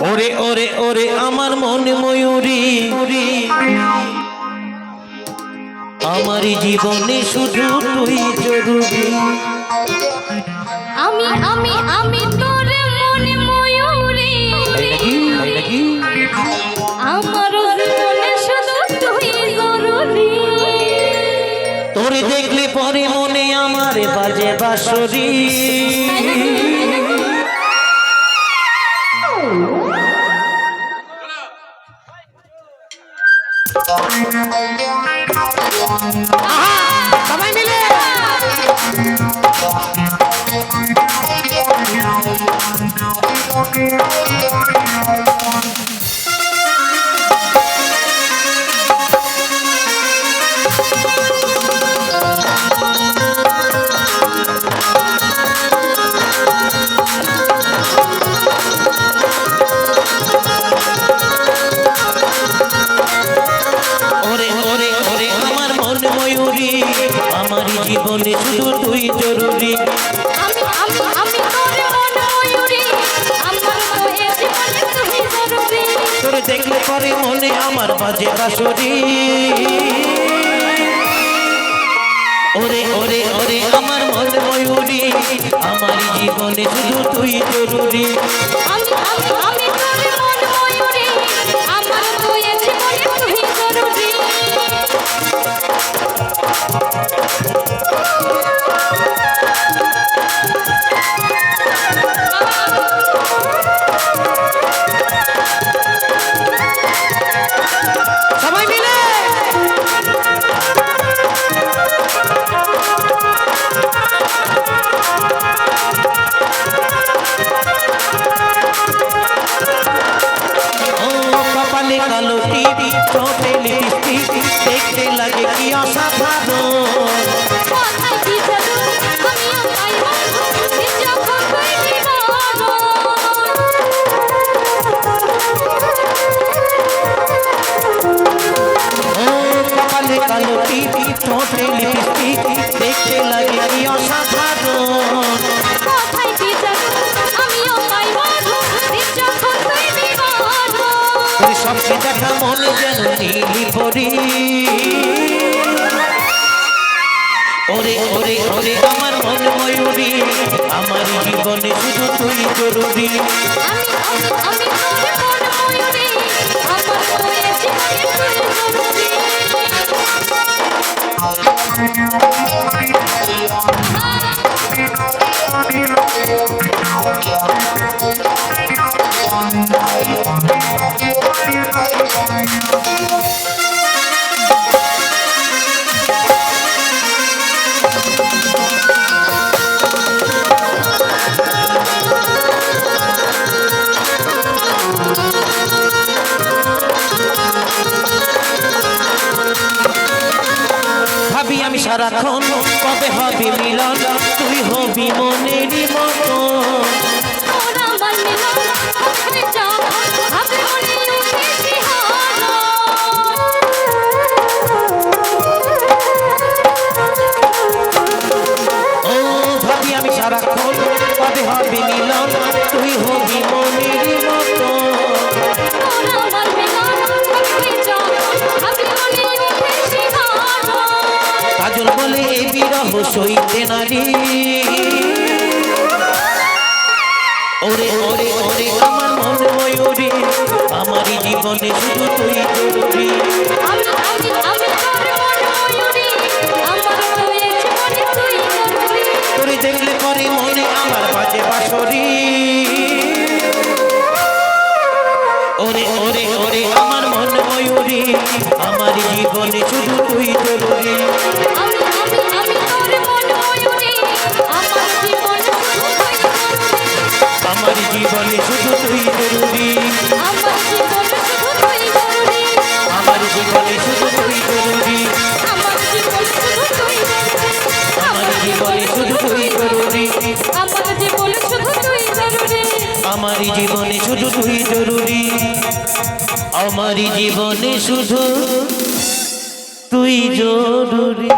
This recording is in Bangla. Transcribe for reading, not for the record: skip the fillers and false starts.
ওরে ওরে ওরে আমার মনে ময়ূরী, আমারই জীবনে শুধু তুই জরুরি। আমি আমি আমি তোর মনে ময়ূরী, আমার জীবনে শুধু তুই জরুরি। তোরে দেখলে পরে মনে আমার বাজে বাঁশরি। সবাই মিলে আমারই জীবনে শুধু তুই জরুরি। আমি আমি আমি তোর মনে ময়ূরী, আমার জীবনে তুই জরুরি। তোর দেখলে পরে মনে আমার বাজে বাঁশরি। ওরে ওরে ওরে আমার মনে ময়ূরী, আমারই জীবনে শুধু তুই জরুরি। আমি আমি আমি তোর মনে ময়ূরী, আমার জীবনে তুই জরুরি। সবাই মিলে কপালে কালো টিভি, ঠোঁটে লিপস্টিক, দেখতে লাগে কি অসাধারণ। কোথায় কি জাদু, আমিও তাই বলবো, যখন তুই জীবন। কপালে কালো টিভি, ঠোঁটে লিপস্টিক, দেখতে লাগে কি অসাধারণ। কোথায় কি জাদু, আমিও তাই বলবো, যখন তুই জীবন। তোর সবকে দেখা মনে যেন নীলি পরি। ওরে ওরে ওরে আমার মন ময়ূরী, আমার জীবনে শুধু তুই জরুরি। আমি আমি আমি তোর মনে ময়ূরী, আমার জীবনে তুই জরুরি। ভাবি আমি সারাক্ষণ কবে হবে মিলন, তুই হবি মনেরই মতো। তোর আমার মিলন, ওখানে যাব, ভাবে মনে উঠে শিহরণ। ও ভাবি আমি সারাক্ষণ কবে হবে মিলন, তুই হবি মনেরই মতো। তোর আমার মিলন, ওখানে যাব, ভাবে মনে উঠে শিহরণ। কাজল বলে এ বিরহ সইতে নারী। ওরে ওরে ওরে আমার মন ময়ূরী, আমারই জীবনে শুধু তুই জরুরি। আমি আমি আমি তোর মনে ময়ূরী, আমার জীবনে তুই জরুরি। তোরে দেখলে পরে মনে আমার বাজে বাঁশরি। ওরে ওরে ওরে আমার মন ময়ূরী, আমারই জীবনে শুধু তুই জরুরি। আমি আমি আমি তোর মনে ময়ূরী, আমার জীবনে শুধু তুই জরুরি। আমার জীবনে শুধু তুই জরুরি। আমার জীবনে শুধু তুই জরুরি। আমার জীবনে শুধু তুই জরুরি। আমার জীবনে শুধু তুই জরুরি। আমার জীবনে শুধু তুই জরুরি। আমার জীবনে শুধু তুই জরুরি। আমার জীবনে শুধু তুই জরুরি। আমার জীবনে শুধু তুই জরুরি।